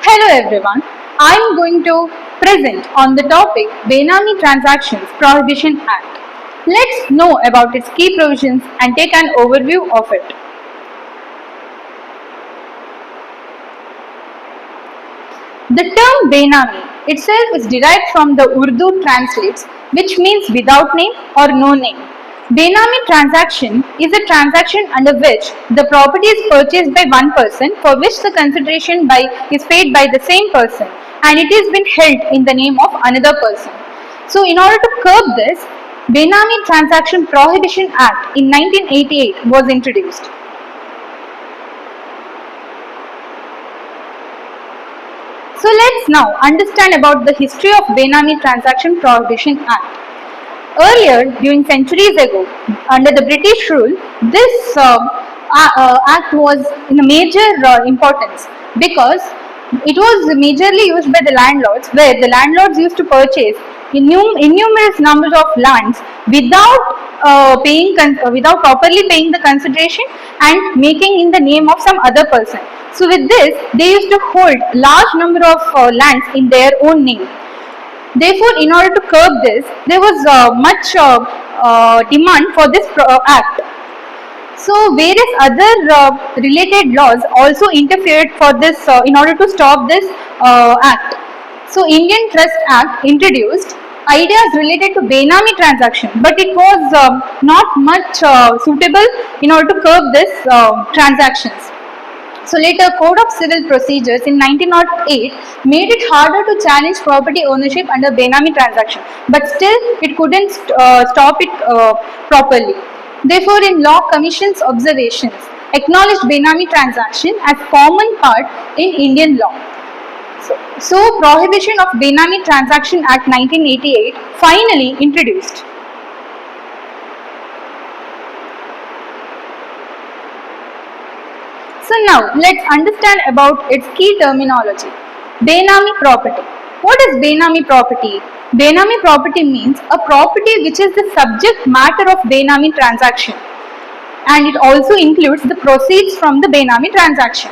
Hello everyone, I am going to present on the topic Benami Transactions Prohibition Act. Let's know about its key provisions and take an overview of it. The term Benami itself is derived from the Urdu translates, which means without name or no name. Benami transaction is a transaction under which the property is purchased by one person for which the consideration is paid by the same person and it has been held in the name of another person. So in order to curb this, Benami Transaction Prohibition Act in 1988 was introduced. So let's now understand about the history of Benami Transaction Prohibition Act. Earlier, during centuries ago, under the British rule, this act was in a major importance because it was majorly used by the landlords, where the landlords used to purchase innumerable numbers of lands without properly paying the consideration and making in the name of some other person. So with this, they used to hold large number of lands in their own name. Therefore, in order to curb this, there was much demand for this act. So, various other related laws also interfered for this in order to stop this act. So, Indian Trust Act introduced ideas related to Benami transaction, but it was not much suitable in order to curb this transactions. So later, Code of Civil Procedures in 1908 made it harder to challenge property ownership under Benami transaction, but still it couldn't stop it properly. Therefore, in Law Commission's observations, acknowledged Benami transaction as common part in Indian law. So Prohibition of Benami Transaction Act 1988 finally introduced. So now let's understand about its key terminology. Benami property. What is Benami property? Benami property means a property which is the subject matter of Benami transaction, and it also includes the proceeds from the Benami transaction.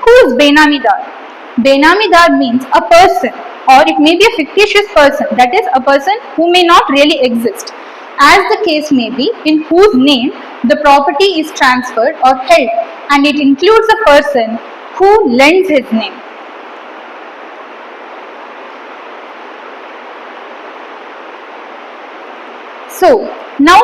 Who is Benamidar? Benamidar means a person, or it may be a fictitious person, that is a person who may not really exist, as the case may be, in whose name the property is transferred or held, and it includes a person who lends his name. So now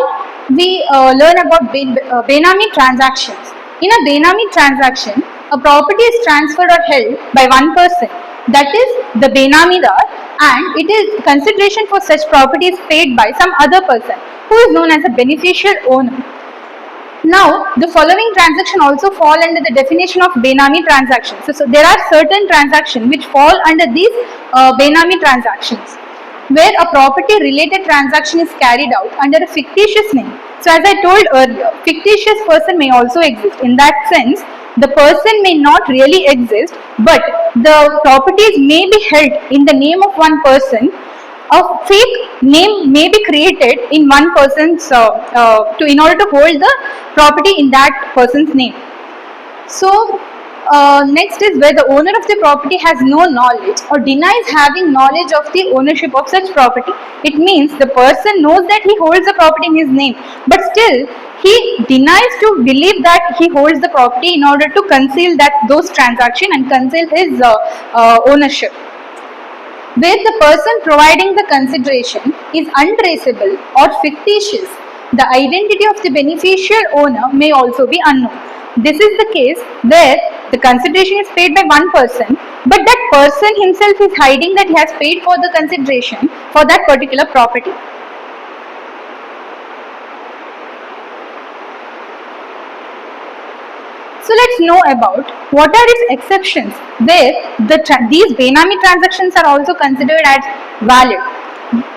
we learn about Benami transactions. In a Benami transaction, a property is transferred or held by one person, that is the Benamidar, and it is consideration for such property is paid by some other person who is known as a beneficial owner. Now, the following transaction also fall under the definition of Benami transactions. So there are certain transactions which fall under these Benami transactions, where a property related transaction is carried out under a fictitious name. So as I told earlier, fictitious person may also exist. In that sense, the person may not really exist, but the properties may be held in the name of one person. A fake name may be created in one person's in order to hold the property in that person's name. So next is where the owner of the property has no knowledge or denies having knowledge of the ownership of such property. It means the person knows that he holds the property in his name, but still he denies to believe that he holds the property in order to conceal those transactions and conceal his ownership. Where the person providing the consideration is untraceable or fictitious, the identity of the beneficial owner may also be unknown. This is the case where the consideration is paid by one person, but that person himself is hiding that he has paid for the consideration for that particular property. So let's know about what are its exceptions where these Benami transactions are also considered as valid.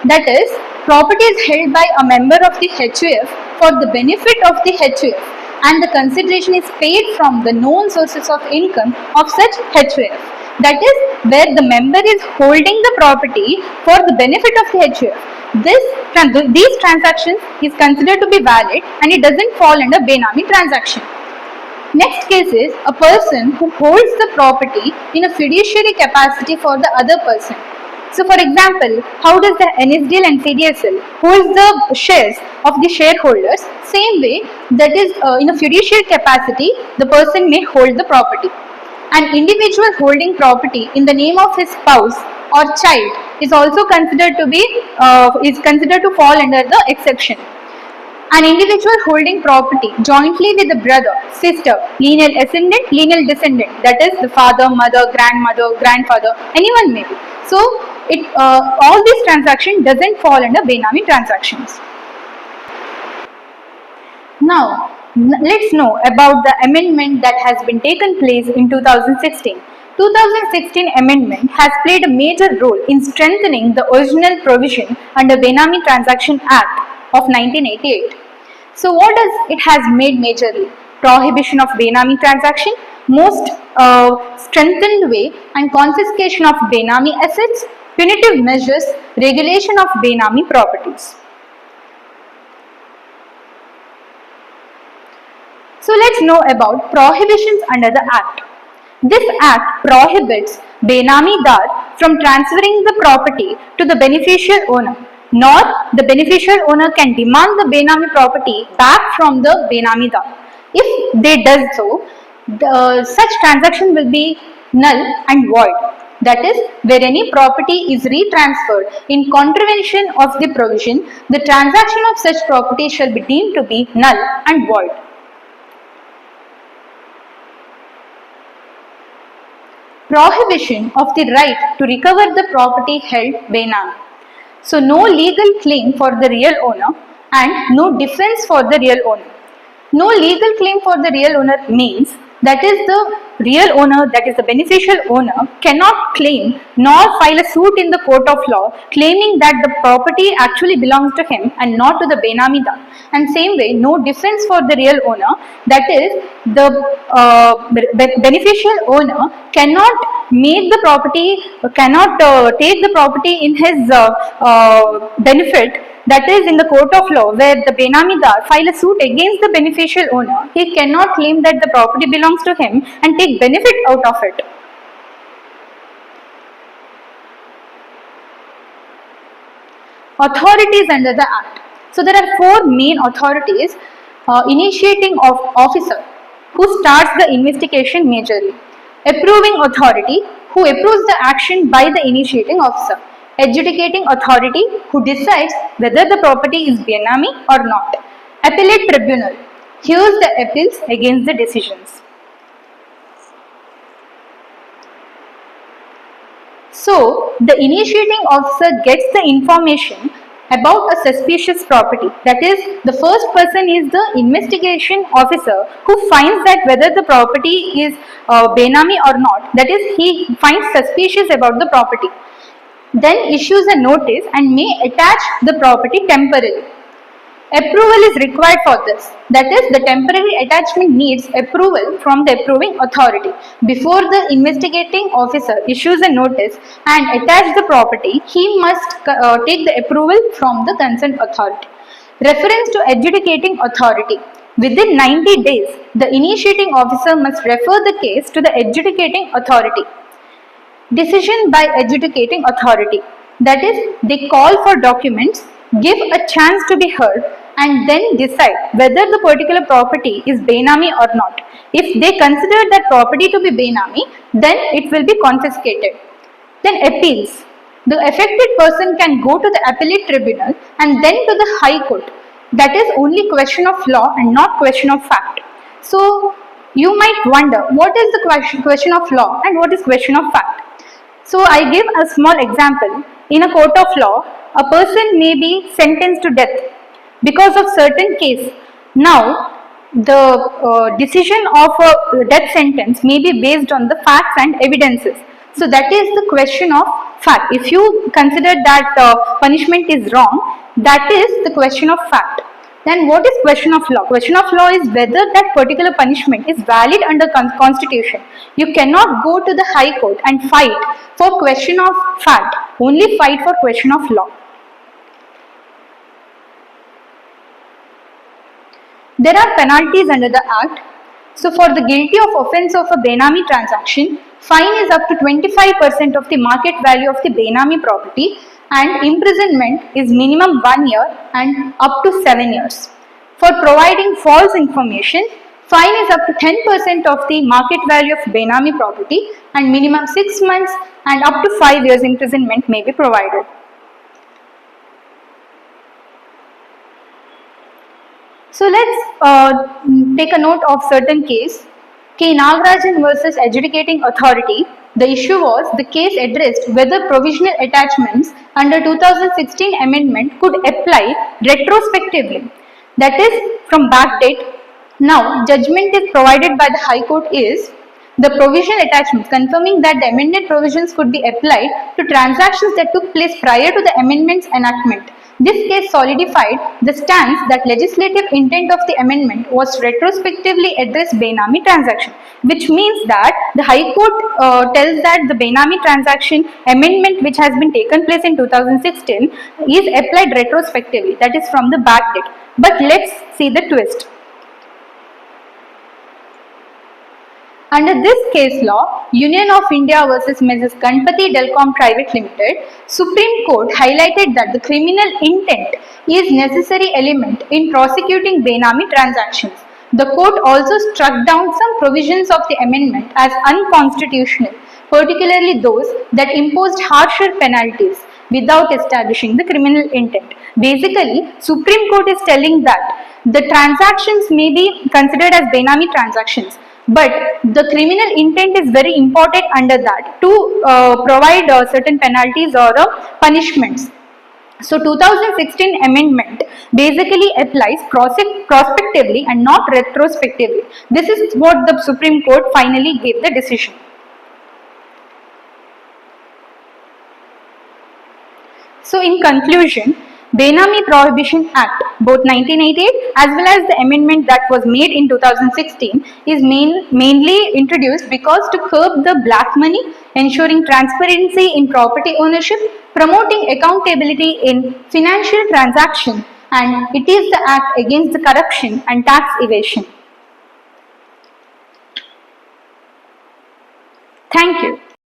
That is, property is held by a member of the HUF for the benefit of the HUF, and the consideration is paid from the known sources of income of such HUF. That is, where the member is holding the property for the benefit of the HUF. These transactions is considered to be valid and it doesn't fall under Benami transaction. Next case is a person who holds the property in a fiduciary capacity for the other person. So, for example, how does the NSDL and CDSL holds the shares of the shareholders? Same way, that is in a fiduciary capacity, the person may hold the property. An individual holding property in the name of his spouse or child is also considered to be considered to fall under the exception. An individual holding property jointly with a brother, sister, lineal ascendant, lineal descendant, that is the father, mother, grandmother, grandfather, anyone may be. So, all these transactions doesn't fall under Benami transactions. Now, let's know about the amendment that has been taken place in 2016. 2016 amendment has played a major role in strengthening the original provision under Benami Transaction Act of 1988. So what does it has made majorly? Prohibition of Benami transaction, most strengthened way, and confiscation of Benami assets, punitive measures, regulation of Benami properties. So let's know about prohibitions under the Act. This Act prohibits Benami Dar from transferring the property to the beneficial owner, nor the beneficial owner can demand the Benami property back from the Benami Dar. If they does so, such transaction will be null and void. That is, where any property is retransferred in contravention of the provision, the transaction of such property shall be deemed to be null and void. Prohibition of the right to recover the property held Benami. So, no legal claim for the real owner and no defense for the real owner. No legal claim for the real owner means that is the real owner, that is the beneficial owner, cannot claim nor file a suit in the court of law claiming that the property actually belongs to him and not to the Benami Dar. And same way, no defense for the real owner, that is the beneficial owner cannot make the property, cannot take the property in his benefit, that is in the court of law, where the Benami Dar file a suit against the beneficial owner. He cannot claim that the property belongs to him and take benefit out of it. Authorities under the Act. So there are four main authorities. Initiating of officer, who starts the investigation majorly. Approving authority, who approves the action by the initiating officer. Adjudicating authority, who decides whether the property is Benami or not. Appellate tribunal, hears the appeals against the decisions. So, the initiating officer gets the information about a suspicious property. That is, the first person is the investigation officer who finds that whether the property is Benami or not. That is, he finds suspicious about the property. Then issues a notice and may attach the property temporarily. Approval is required for this. That is, the temporary attachment needs approval from the approving authority. Before the investigating officer issues a notice and attach the property, he must take the approval from the concerned authority. Reference to adjudicating authority. Within 90 days, the initiating officer must refer the case to the adjudicating authority. Decision by adjudicating authority. That is, they call for documents, give a chance to be heard, and then decide whether the particular property is Benami or not. If they consider that property to be Benami, then it will be confiscated. Then appeals. The affected person can go to the appellate tribunal and then to the High Court. That is only question of law and not question of fact. So, you might wonder, what is the question of law and what is question of fact? So, I give a small example. In a court of law, a person may be sentenced to death because of certain case. Now, the decision of a death sentence may be based on the facts and evidences. So, that is the question of fact. If you consider that punishment is wrong, that is the question of fact. Then what is question of law? Question of law is whether that particular punishment is valid under constitution. You cannot go to the High Court and fight for question of fact, only fight for question of law. There are penalties under the Act. So for the guilty of offence of a Benami transaction, fine is up to 25% of the market value of the Benami property, and imprisonment is minimum 1 year and up to 7 years. For providing false information, fine is up to 10% of the market value of Benami property, and minimum 6 months and up to 5 years imprisonment may be provided. So let's take a note of certain case. K. Nagarajan versus Adjudicating Authority. The issue was the case addressed whether provisional attachments under 2016 amendment could apply retrospectively, that is from back date. Now judgment is provided by the High Court is the provisional attachments confirming that the amended provisions could be applied to transactions that took place prior to the amendment's enactment. This case solidified the stance that legislative intent of the amendment was to retrospectively address Benami transaction, which means that the High Court tells that the Benami transaction amendment which has been taken place in 2016 is applied retrospectively, that is from the back date. But let's see the twist. Under this case law, Union of India versus Mrs. Ganpati Delcom Private Limited, Supreme Court highlighted that the criminal intent is necessary element in prosecuting Benami transactions. The court also struck down some provisions of the amendment as unconstitutional, particularly those that imposed harsher penalties without establishing the criminal intent. Basically, Supreme Court is telling that the transactions may be considered as Benami transactions, but the criminal intent is very important under that to provide certain penalties or punishments. So 2016 amendment basically applies prospectively and not retrospectively. This is what the Supreme Court finally gave the decision. So in conclusion, Benami Prohibition Act, both 1988 as well as the amendment that was made in 2016 is mainly introduced because to curb the black money, ensuring transparency in property ownership, promoting accountability in financial transactions, and it is the act against the corruption and tax evasion.